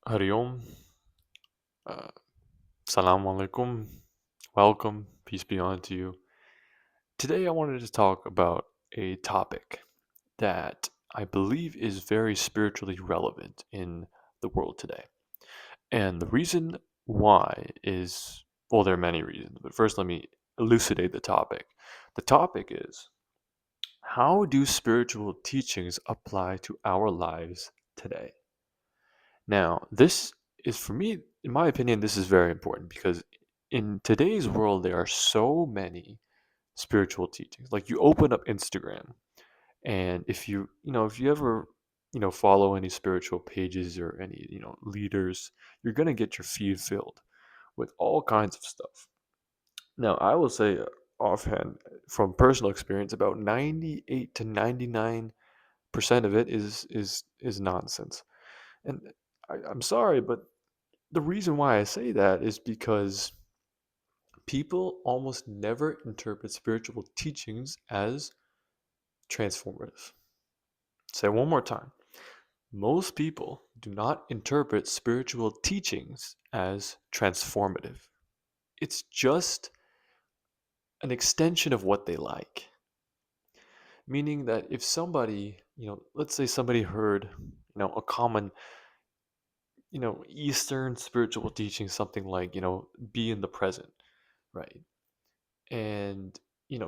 Hari Om, uh, Salam Alaikum, welcome, peace be unto you. Today I wanted to talk about a topic that I believe is very spiritually relevant in the world today. And the reason why is, well, there are many reasons, but first let me elucidate the topic. The topic is, how do spiritual teachings apply to our lives today? Now, this is for me, in my opinion, this is very important because in today's world, there are so many spiritual teachings. Like you open up Instagram, and if you ever, follow any spiritual pages or any, leaders, you're going to get your feed filled with all kinds of stuff. Now, I will say offhand, from personal experience, about 98 to 99% of it is nonsense. And I'm sorry, but the reason why I say that is because people almost never interpret spiritual teachings as transformative. Say it one more time. Most people do not interpret spiritual teachings as transformative. It's just an extension of what they like. Meaning that if somebody, let's say somebody heard, a common, Eastern spiritual teaching, something like, be in the present, right? And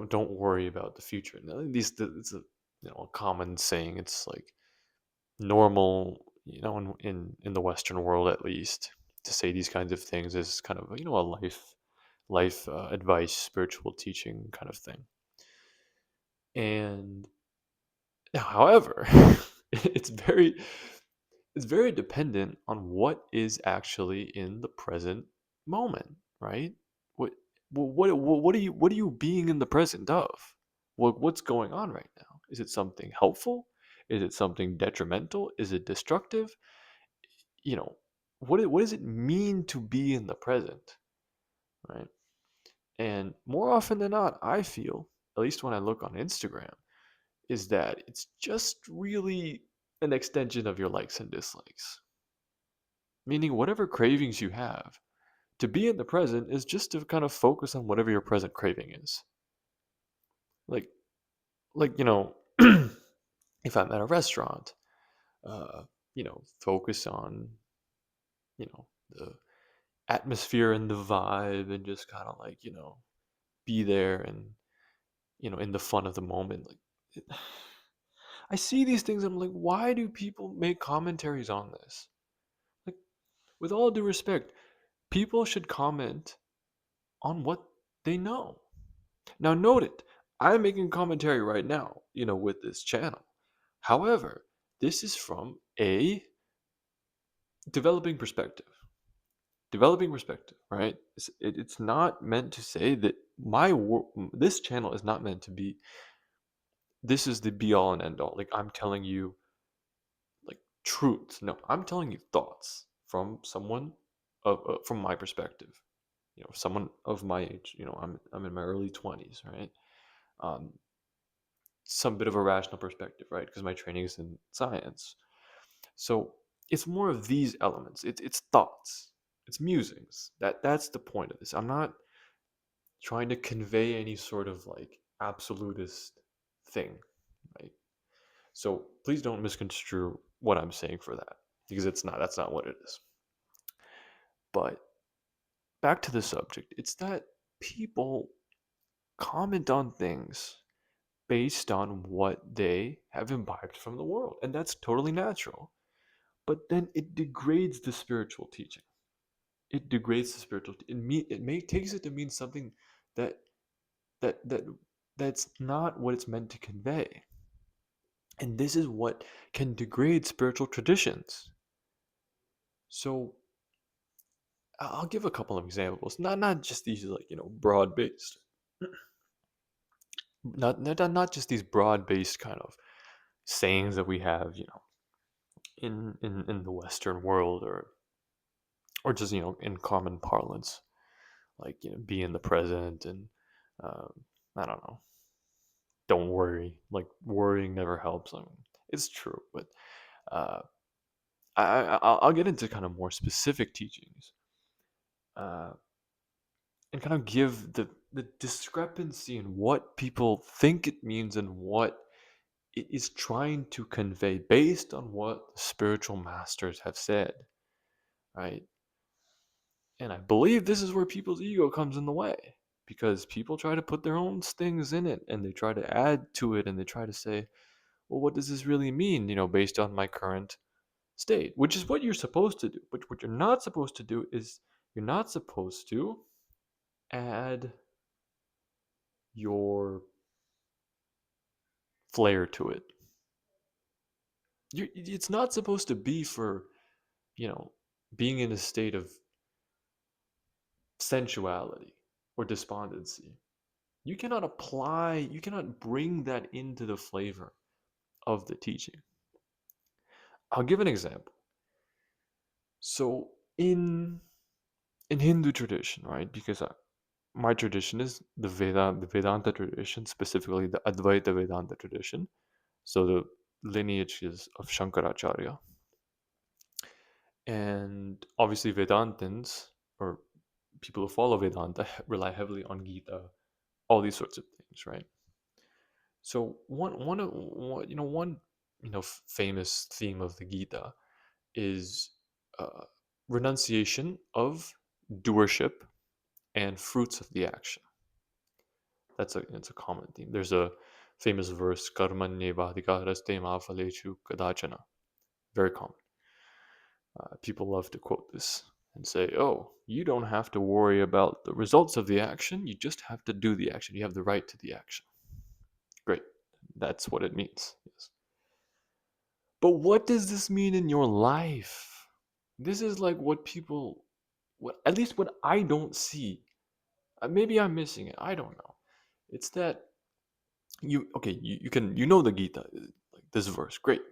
don't worry about the future. Now, it's a a common saying. It's like normal, in the Western world at least, to say these kinds of things is kind of a life advice, spiritual teaching kind of thing. And however, it's very it's very dependent on what is actually in the present moment, right? What what are you being in the present of? What's going on right now? Is it something helpful? Is it something detrimental? Is it destructive? You know, what does it mean to be in the present, right? And more often than not, I feel, at least when I look on Instagram, is that it's just really an extension of your likes and dislikes. Meaning, whatever cravings you have, to be in the present is just to kind of focus on whatever your present craving is. Like, like if I'm at a restaurant, focus on, the atmosphere and the vibe and just kind of like, be there and, in the fun of the moment. Like, it, I see these things. I'm like, why do people make commentaries on this? Like, with all due respect, people should comment on what they know. Now, note it. I'm making commentary right now, with this channel. However, this is from a developing perspective. Developing perspective, right? It's not meant to say that this channel is not meant to be. This is the be all and end all. Like I'm telling you, like truths. No, I'm telling you thoughts from someone from my perspective. Someone of my age. I'm in my early 20s, right? Um, some bit of a rational perspective, right? Because my training is in science. So it's more of these elements. It's thoughts. It's musings. That's the point of this. I'm not trying to convey any sort of like absolutist thing, right? So please don't misconstrue what I'm saying for that because it's not. That's not what it is. But back to the subject. It's that people comment on things based on what they have imbibed from the world, and that's totally natural. But then it degrades the spiritual teaching. It degrades the spiritual. Takes it to mean something that that that that's not what it's meant to convey. And this is what can degrade spiritual traditions. So I'll give a couple of examples. Not just these like broad based. Not just these broad based kind of sayings that we have in the Western world or just in common parlance, like be in the present and I don't know, don't worry. Like worrying never helps. I mean, it's true, but uh, I'll get into kind of more specific teachings, uh, and kind of give the discrepancy in what people think it means and what it is trying to convey based on what the spiritual masters have said, right? And I believe this is where people's ego comes in the way, because people try to put their own things in it and they try to add to it and they try to say, well, what does this really mean, based on my current state, which is what you're supposed to do. But what you're not supposed to do is you're not supposed to add your flair to it. It's not supposed to be for, you know, being in a state of sensuality or despondency. You cannot bring that into the flavor of the teaching. I'll give an example. So in Hindu tradition, right? Because my tradition is the Vedanta tradition, specifically the Advaita Vedanta tradition. So the lineage is of Shankaracharya. And obviously Vedantins, or people who follow Vedanta, rely heavily on Gita, all these sorts of things, right? So one famous theme of the Gita is uh, renunciation of doership and fruits of the action. It's a common theme. There's a famous verse, karmanyevadikaraste ma phalechu kadachana. Very common. People love to quote this and say, oh, you don't have to worry about the results of the action. You just have to do the action. You have the right to the action. Great. That's what it means. Yes. But what does this mean in your life? This is like what people, at least what I don't see. Maybe I'm missing it. I don't know. It's that you know the Gita, like this verse. Great.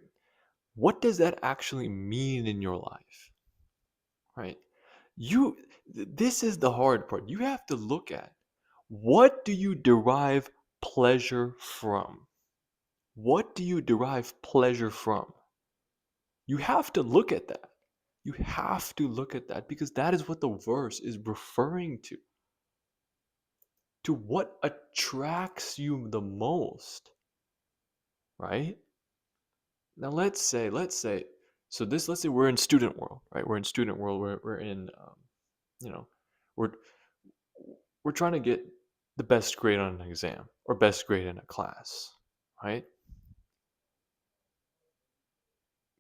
What does that actually mean in your life? Right? This is the hard part. You have to look at, what do you derive pleasure from? What do you derive pleasure from? You have to look at that. You have to look at that, because that is what the verse is referring to. To what attracts you the most, right? Now let's say we're in student world, right? We're in student world. We're in, you know, we're we're trying to get the best grade on an exam or best grade in a class, right?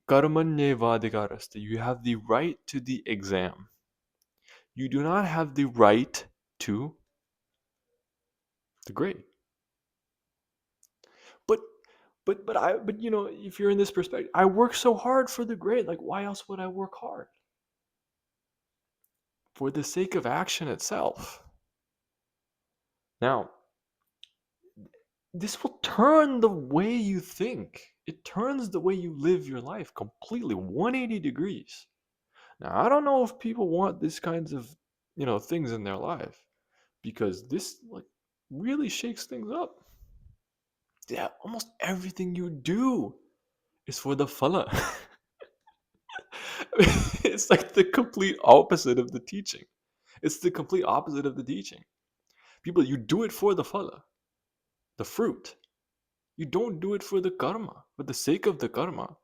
Karmanyevadikaraste. You have the right to the exam. You do not have the right to the grade. But if you're in this perspective, I work so hard for the grade. Like, why else would I work hard? For the sake of action itself. Now, this will turn the way you think. It turns the way you live your life completely 180 degrees. Now, I don't know if people want this kinds of, things in their life, because this like really shakes things up. Yeah, almost everything you do is for the phala. It's like the complete opposite of the teaching. It's the complete opposite of the teaching. People, you do it for the phala, the fruit. You don't do it for the karma, for the sake of the karma.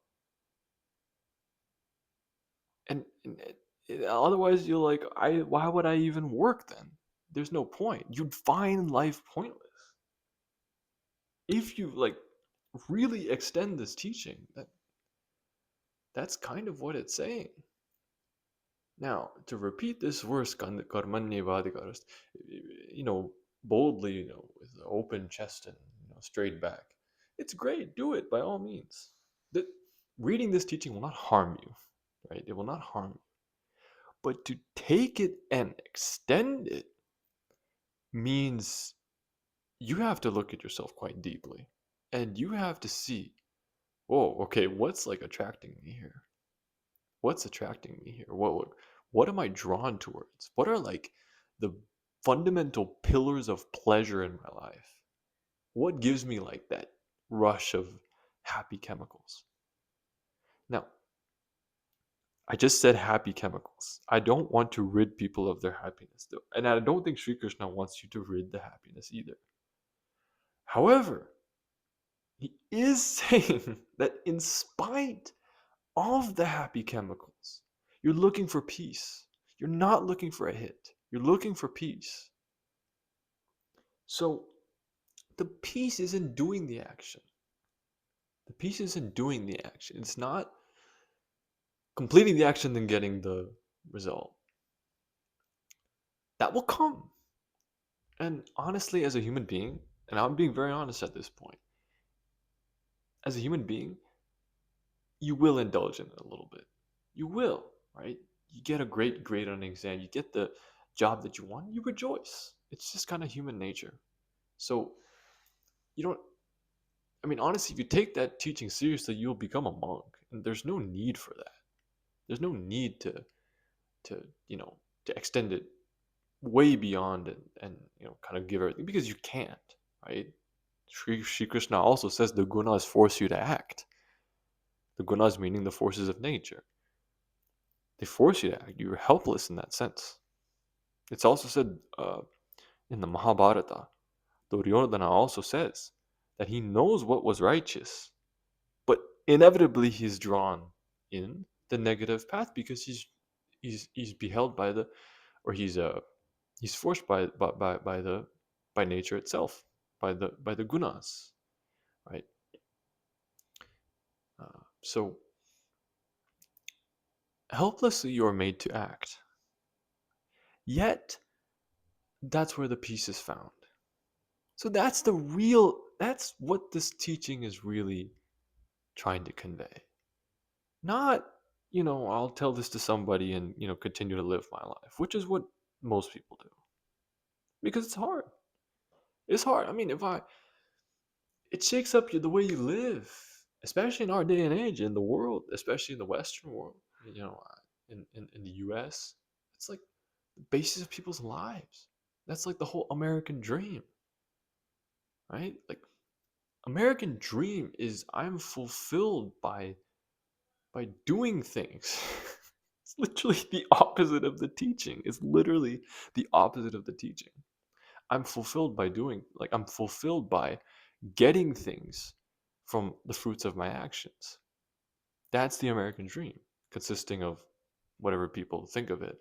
And otherwise, you're like, why would I even work then? There's no point. You'd find life pointless. If you like really extend this teaching, that's kind of what it's saying. Now, to repeat this verse, karmanyevadikaras, boldly, with an open chest and straight back, it's great. Do it by all means. That reading this teaching will not harm you, right? It will not harm you. But to take it and extend it means you have to look at yourself quite deeply, and you have to see, oh, okay, what's like attracting me here? What's attracting me here? What am I drawn towards? What are like the fundamental pillars of pleasure in my life? What gives me like that rush of happy chemicals? Now, I just said happy chemicals. I don't want to rid people of their happiness, though. And I don't think Sri Krishna wants you to rid the happiness either. However, he is saying that in spite of the happy chemicals, you're looking for peace. You're not looking for a hit. You're looking for peace. So the peace isn't doing the action. The peace isn't doing the action. It's not completing the action then getting the result. That will come. And honestly, as a human being, and I'm being very honest at this point, as a human being, you will indulge in it a little bit. You will, right? You get a great grade on an exam, you get the job that you want, you rejoice. It's just kind of human nature. So you don't, I mean, honestly, if you take that teaching seriously, you'll become a monk. And there's no need for that. There's no need to, to extend it way beyond and kind of give everything because you can't, right? Shri Krishna also says the gunas force you to act. The gunas meaning the forces of nature. They force you to act. You're helpless in that sense. It's also said in the Mahabharata, Duryodhana also says that he knows what was righteous, but inevitably he's drawn in the negative path because he's beheld by the, or he's forced by the by nature itself, by the gunas, right? So helplessly you are made to act. Yet that's where the peace is found. So that's what this teaching is really trying to convey. Not, I'll tell this to somebody and, continue to live my life, which is what most people do. Because it's hard. It's hard. I mean, it shakes up the way you live, especially in our day and age, in the world, especially in the Western world, in the US. It's like the basis of people's lives. That's like the whole American dream, right? Like, American dream is I'm fulfilled by doing things. It's literally the opposite of the teaching. It's literally the opposite of the teaching. I'm fulfilled by getting things from the fruits of my actions. That's the American dream, consisting of whatever people think of it,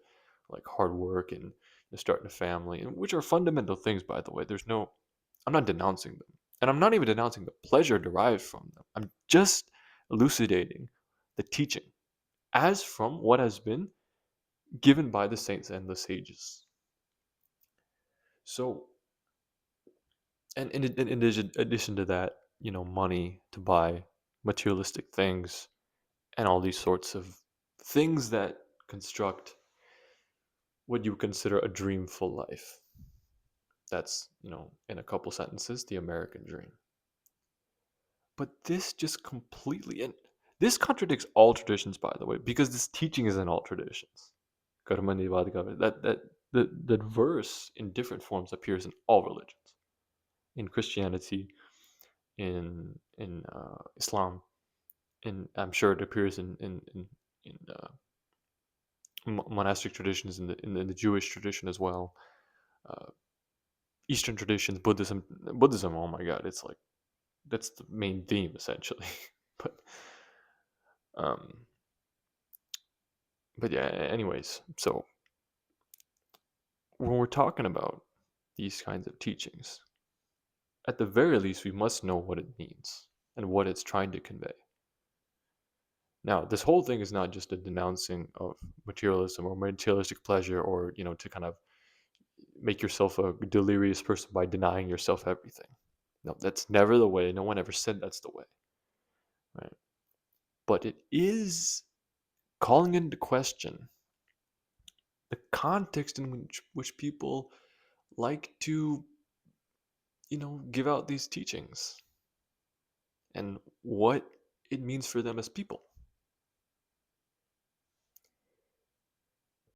like hard work and starting a family, which are fundamental things, by the way. I'm not denouncing them. And I'm not even denouncing the pleasure derived from them. I'm just elucidating the teaching as from what has been given by the saints and the sages. So, and in addition to that, money to buy materialistic things and all these sorts of things that construct what you would consider a dreamful life. That's, in a couple sentences, the American dream. But this just completely, and this contradicts all traditions, by the way, because this teaching is in all traditions. Karma nivadika, that verse in different forms appears in all religions, in Christianity, in Islam, and I'm sure it appears in monastic traditions, in the Jewish tradition as well, uh, Eastern traditions, Buddhism. Oh my God, it's like that's the main theme essentially. but um, but yeah. Anyways, so when we're talking about these kinds of teachings, at the very least, we must know what it means and what it's trying to convey. Now, this whole thing is not just a denouncing of materialism or materialistic pleasure, or to kind of make yourself a delirious person by denying yourself everything. No, that's never the way. No one ever said that's the way, right? But it is calling into question the context in which people like to, give out these teachings and what it means for them as people.